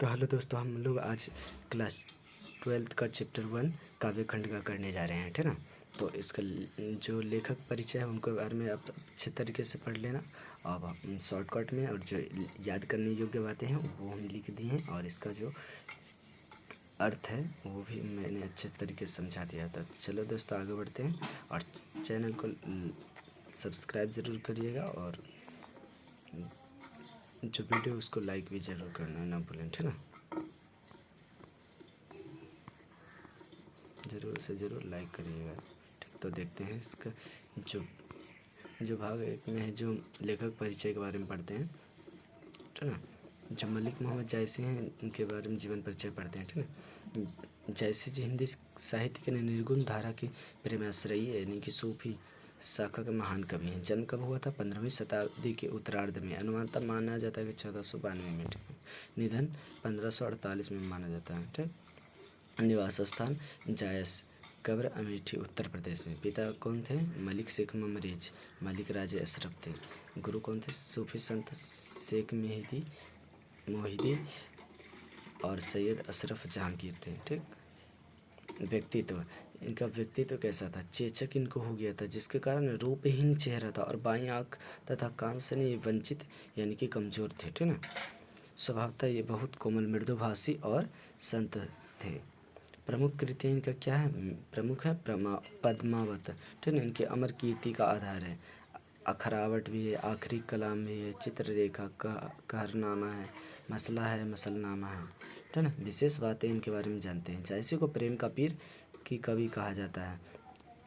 तो हेलो दोस्तों, हम लोग आज क्लास 12th का चैप्टर 1 काव्य खंड का करने जा रहे हैं, ठीक है ना। तो इसका जो लेखक परिचय है उनके बारे में आप अच्छे तरीके से पढ़ लेना। अब हम शॉर्टकट में और जो याद करने योग्य बातें हैं वो हम लिख दी हैं, और इसका जो अर्थ है वो भी मैंने अच्छे तरीके से समझा दिया था। चलो दोस्तों आगे बढ़ते हैं, और चैनल को सब्सक्राइब ज़रूर करिएगा, और जो वीडियो उसको लाइक भी ज़रूर करना ना भूलें, ठीक है। ज़रूर से ज़रूर लाइक करिएगा, ठीक। तो देखते हैं इसका जो जो भाग एक में है, जो लेखक परिचय के बारे में पढ़ते हैं, ठीक है। जो मलिक मोहम्मद जायसी हैं उनके बारे में जीवन परिचय पढ़ते हैं, ठीक है। जायसी जी हिंदी साहित्य के निर्गुण धारा के प्रेमाश्रयी यानी कि सूफी शाखा के महान कवि हैं। जन्म कब हुआ था? 15वीं शताब्दी के उत्तरार्ध में, अनुमानतः माना जाता है कि 1492 में, ठीक है। निधन 1548 में माना जाता है, ठीक। निवास स्थान जायस, कब्र अमेठी उत्तर प्रदेश में। पिता कौन थे? मलिक शेख ममरेज, मलिक राजे अशरफ थे। गुरु कौन थे? सूफी संत शेख मेहदी मोहिदी और सैयद अशरफ जहांगीर थे, ठीक। व्यक्तित्व, इनका व्यक्तित्व कैसा था? चेचक इनको हो गया था, जिसके कारण रूपहीन चेहरा था और बाईं आँख तथा कान से ये वंचित यानी कि कमज़ोर थे, ठीक ना। स्वभावतः ये बहुत कोमल मृदुभाषी और संत थे। प्रमुख कृतियाँ इनका क्या है? प्रमुख है पद्मावत, ठीक है। इनके अमर कीर्ति का आधार है। अखरावट भी है, आखिरी कलाम भी है, चित्ररेखा, कहरनामा है, मसला है, मसलनामा है, ठीक है ना। विशेष बातें इनके बारे में जानते हैं। जायसी को प्रेम का पीर की कवि कहा जाता है।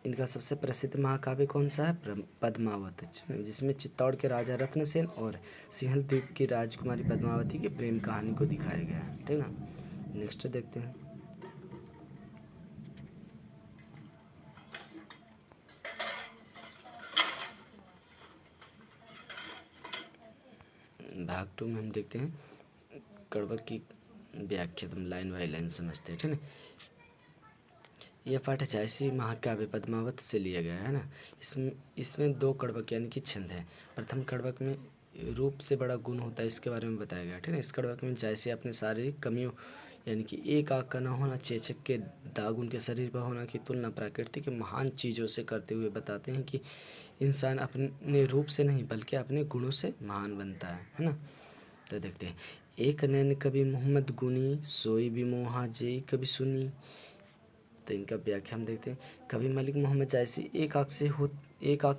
इनका सबसे प्रसिद्ध महाकाव्य कौन सा है? पद्मावत, जिसमें चित्तौड़ के राजा रत्नसेन और सिंहल द्वीप की राजकुमारी पद्मावती की प्रेम कहानी को दिखाया गया है, ठीक ना। नेक्स्ट देखते हैं। भाग 2 में हम देखते हैं कड़वक की व्याख्या, तुम लाइन बाई लाइन समझते हैं, ठीक है। यह पाठ जायसी महाकाव्य पद्मावत से लिया गया है ना। इसमें 2 कड़वक यानी कि छंद है। प्रथम कड़वक में रूप से बड़ा गुण होता है, इसके बारे में बताया गया, ठीक है। इस कड़वक में जायसी अपने शारीरिक कमियों यानी कि एक आँख का न होना, चेचक के दाग उनके शरीर पर होना की तुलना प्रकृति के महान चीज़ों से करते हुए बताते हैं कि इंसान अपने रूप से नहीं बल्कि अपने गुणों से महान बनता है ना। तो देखते हैं। एक नैन कवि मोहम्मद गुनी, सोई बिमोहा जेई कभी सुनी। तो इनका व्याख्या हम देखते हैं। कवि मलिक मोहम्मद जायसी एक आँख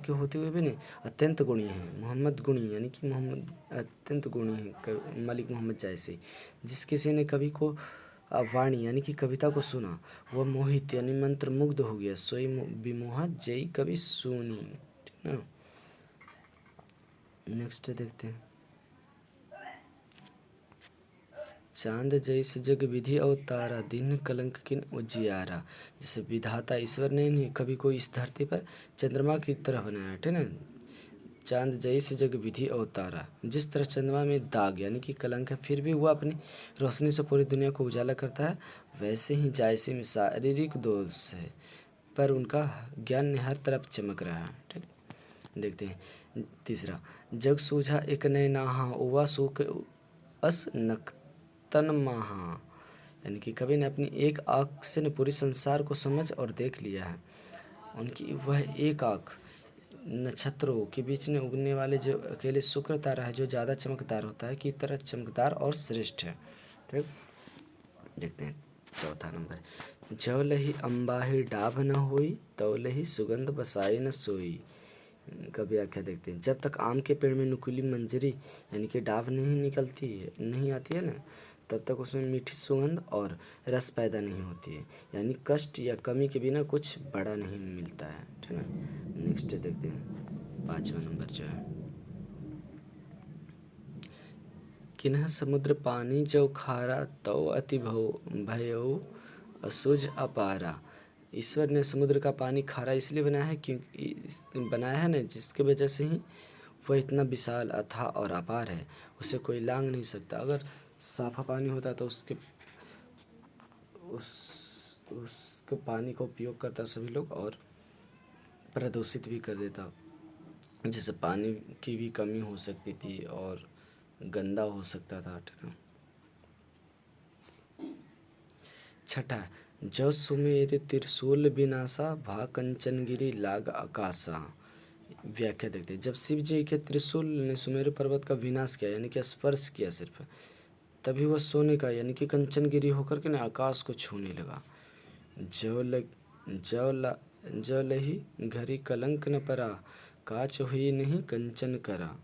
के होते हुए भी नहीं अत्यंत गुणी हैं। मोहम्मद गुणी यानी कि मोहम्मद अत्यंत गुणी हैं मलिक मोहम्मद जायसी। जिस किसी ने कवि को वाणी यानी कि कविता को सुना, वह मोहित यानी मंत्र मुग्ध हो गया। सोई बिमोहा जई कवि सुनी, ठीक ना। नेक्स्ट देखते हैं। चांद जैसे जग विधि अवतारा, दिन कलंक किन उजियारा। जैसे विधाता ईश्वर ने नहीं कभी को इस धरती पर चंद्रमा की तरह बनाया, ठीक है ना। चांद जैसे जग विधि अवतारा, जिस तरह चंद्रमा में दाग यानी कि कलंक है, फिर भी वह अपनी रोशनी से पूरी दुनिया को उजाला करता है, वैसे ही जायसी में शारीरिक दोष है पर उनका ज्ञान हर तरफ चमक रहा है, ठीक। देखते हैं तीसरा। जग सूझा एक नए नाहा, ओवा सुख अस नक तन महा, यानी कि कवि ने अपनी एक आँख से न पूरे संसार को समझ और देख लिया है। उनकी वह एक आँख नक्षत्रों के बीच में उगने वाले जो अकेले शुक्र तारा है, जो ज़्यादा चमकदार होता है, की तरह चमकदार और श्रेष्ठ है, ठीक। देखते हैं चौथा नंबर। जव लही अम्बाही डाभ न होई, तव लही सुगंध बसाई न सोई। का व्याख्या देखते हैं। जब तक आम के पेड़ में नुकीली मंजरी यानी कि डाभ नहीं आती है ना, तब तक उसमें मीठी सुगंध और रस पैदा नहीं होती है, यानी कष्ट या कमी के बिना कुछ बड़ा नहीं मिलता है, ठीक है ना। नेक्स्ट देखते हैं 5वां नंबर जो है। किन्ह समुद्र पानी जो खारा, तव अति भयो असुझ अपारा। ईश्वर ने समुद्र का पानी खारा इसलिए बनाया है क्योंकि बनाया है ना, जिसके वजह से ही वह इतना विशाल अथाह और अपार है, उसे कोई लांघ नहीं सकता। अगर साफा पानी होता तो उसके पानी का उपयोग करता सभी लोग और प्रदूषित भी कर देता, जिससे पानी की भी कमी हो सकती थी और गंदा हो सकता था, ठीक है। छठा, जो सुमेर त्रिशूल विनाशा, भा कंचनगिरी लाग आकाशा। व्याख्या देखते हैं। जब शिव जी के त्रिशूल ने सुमेरु पर्वत का विनाश किया यानी कि स्पर्श किया सिर्फ, तभी वह सोने का यानी कि कंचनगिरी होकर के ना आकाश को छूने लगा। जो लही घरी कलंक न परा, काच हुई नहीं कंचन करा।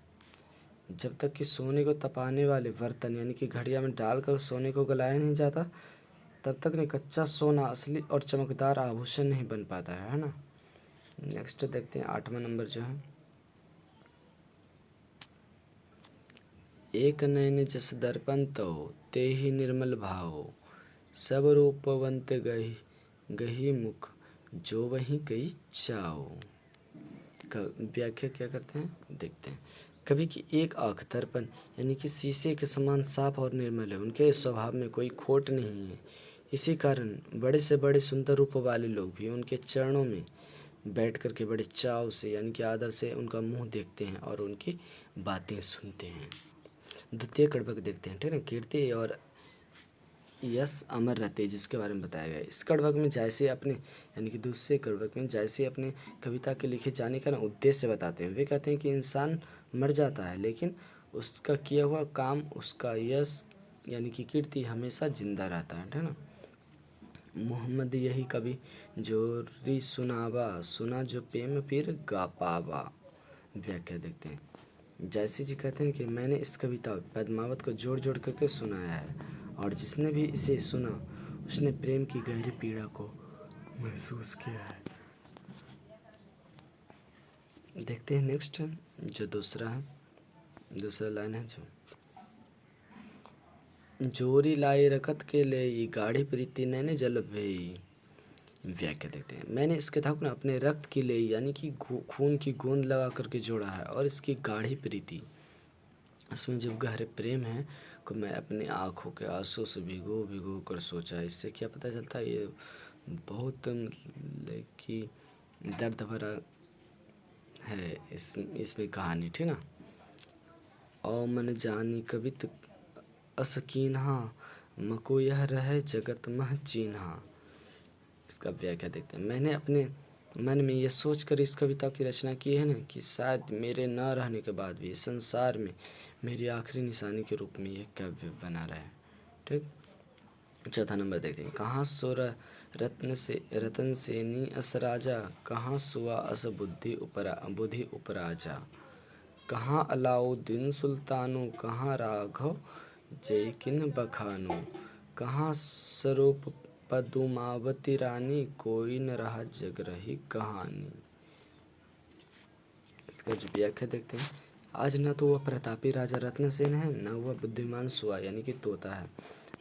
जब तक कि सोने को तपाने वाले बर्तन यानी कि घड़िया में डालकर सोने को गलाया नहीं जाता, तब तक नहीं कच्चा सोना असली और चमकदार आभूषण नहीं बन पाता है ना। नेक्स्ट देखते हैं 8वां नंबर जो है, एक नयन जस दर्पण तो, ते ही निर्मल भाव, सब रूपवंत गही मुख, जो वही कही चाओ। व्याख्या क्या करते हैं देखते हैं। कभी की एक आँख दर्पण यानी कि शीशे के समान साफ और निर्मल है, उनके स्वभाव में कोई खोट नहीं है। इसी कारण बड़े से बड़े सुंदर रूप वाले लोग भी उनके चरणों में बैठ कर के बड़े चाव से यानी कि आदर से उनका मुंह देखते हैं और उनकी बातें सुनते हैं। द्वितीय कड़वक देखते हैं, ठीक है। कीर्ति और यश अमर रहते जिसके बारे में बताया गया है। इस कड़वक में जैसे अपने यानी कि दूसरे कड़वक में जैसे अपने कविता के लिखे जाने का ना उद्देश्य बताते हैं। वे कहते हैं कि इंसान मर जाता है लेकिन उसका किया हुआ काम, उसका यश यानी कि कीर्ति हमेशा जिंदा रहता है ना। मोहम्मद यही कवि जोरी सुनावा, सुना जो प्रेम पीर गा पावा। व्याख्या देखते हैं। जैसी जी कहते हैं कि मैंने इस कविता पद्मावत को जोड़ जोड़ करके सुनाया है और जिसने भी इसे सुना उसने प्रेम की गहरी पीड़ा को महसूस किया है। देखते हैं नेक्स्ट जो दूसरा लाइन है, जो जोरी लाई रखत के ले, गाढ़ी प्रीति नैने जल भई। व्याख्या देखते हैं। मैंने इस किताब को अपने रक्त की ले यानी कि खून की गोंद लगा करके जोड़ा है और इसकी गाढ़ी प्रीति, इसमें जो गहरे प्रेम है को मैं अपनी आँखों के आंसू से भिगो कर सोचा। इससे क्या पता चलता है, ये बहुत कि दर्द भरा है इसमें कहानी, ठीक ना। और मन जानी कवित असकीन्हा, मको यह रहे जगत मह चीन्हा। इसका व्याख्या देखते हैं। मैंने अपने मन में यह सोचकर इस कविता की रचना की है ना कि शायद मेरे न रहने के बाद भी संसार में मेरी आखिरी निशानी के रूप में यह काव्य बना रहे। ठीक। चौथा नंबर देखते हैं। कहाँ सो रतन सेनी अस राजा, कहाँ सुआ अस बुद्धि उपराजा। कहाँ अलाउद्दीन सुल्तानो, कहाँ राघव जयकिन बखानो। कहाँ स्वरूप पदुमावती रानी, कोई न रहा जग रही कहानी। इसका जो व्याख्या देखते हैं। आज न तो वह प्रतापी राजा रत्नसेन है, न वह बुद्धिमान सुआ यानी कि तोता है,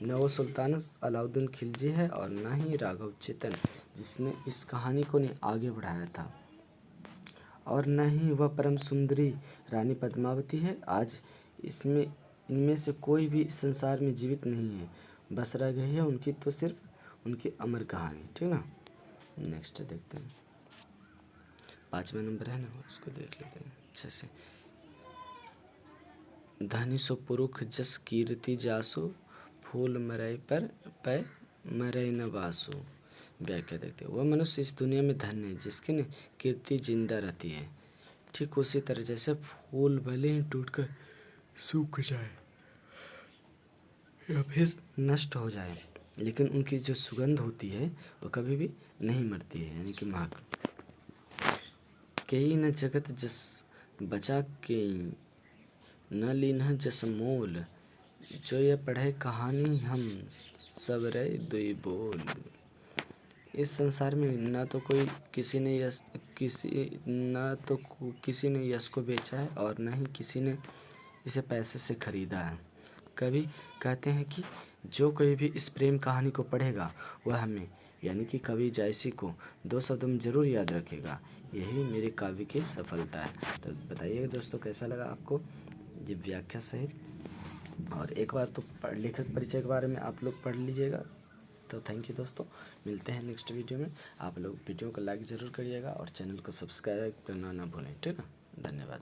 न वह सुल्तान अलाउद्दीन खिलजी है और न ही राघव चेतन जिसने इस कहानी को आगे बढ़ाया था, और न ही वह परम सुंदरी रानी पद्मावती है। आज इनमें से कोई भी इस संसार में जीवित नहीं है, बस रह गई है उनकी तो सिर्फ उनकी अमर कहानी, ठीक ना। नेक्स्ट देखते हैं 5वां नंबर है ना, उसको देख लेते हैं अच्छे से। धनी सो पुरुष जस कीर्ति जासु, फूल मरई पर पै मरई न बासु। व्याख्या देखते हैं। वह मनुष्य इस दुनिया में धन्य है जिसकी न कीर्ति जिंदा रहती है। ठीक उसी तरह जैसे फूल भले ही टूटकर सूख जाए या फिर नष्ट हो जाए, लेकिन उनकी जो सुगंध होती है वो कभी भी नहीं मरती है यानी कि महक। कई न जगत जस बचा के, न लीन्ह जस मोल, जो ये पढ़े कहानी हम सब रे दुई बोल। इस संसार में न तो किसी ने यश को बेचा है और न ही किसी ने इसे पैसे से खरीदा है। कवि कहते हैं कि जो कोई भी इस प्रेम कहानी को पढ़ेगा वह हमें यानी कि कवि जायसी को 2 शब्दों में ज़रूर याद रखेगा। यही मेरे काव्य की सफलता है। तो बताइएगा दोस्तों कैसा लगा आपको ये व्याख्या सहित, और एक बार तो लेखक परिचय के बारे में आप लोग पढ़ लीजिएगा। तो थैंक यू दोस्तों, मिलते हैं नेक्स्ट वीडियो में। आप लोग वीडियो को लाइक ज़रूर करिएगा और चैनल को सब्सक्राइब करना ना भूलें, ठीक है। धन्यवाद।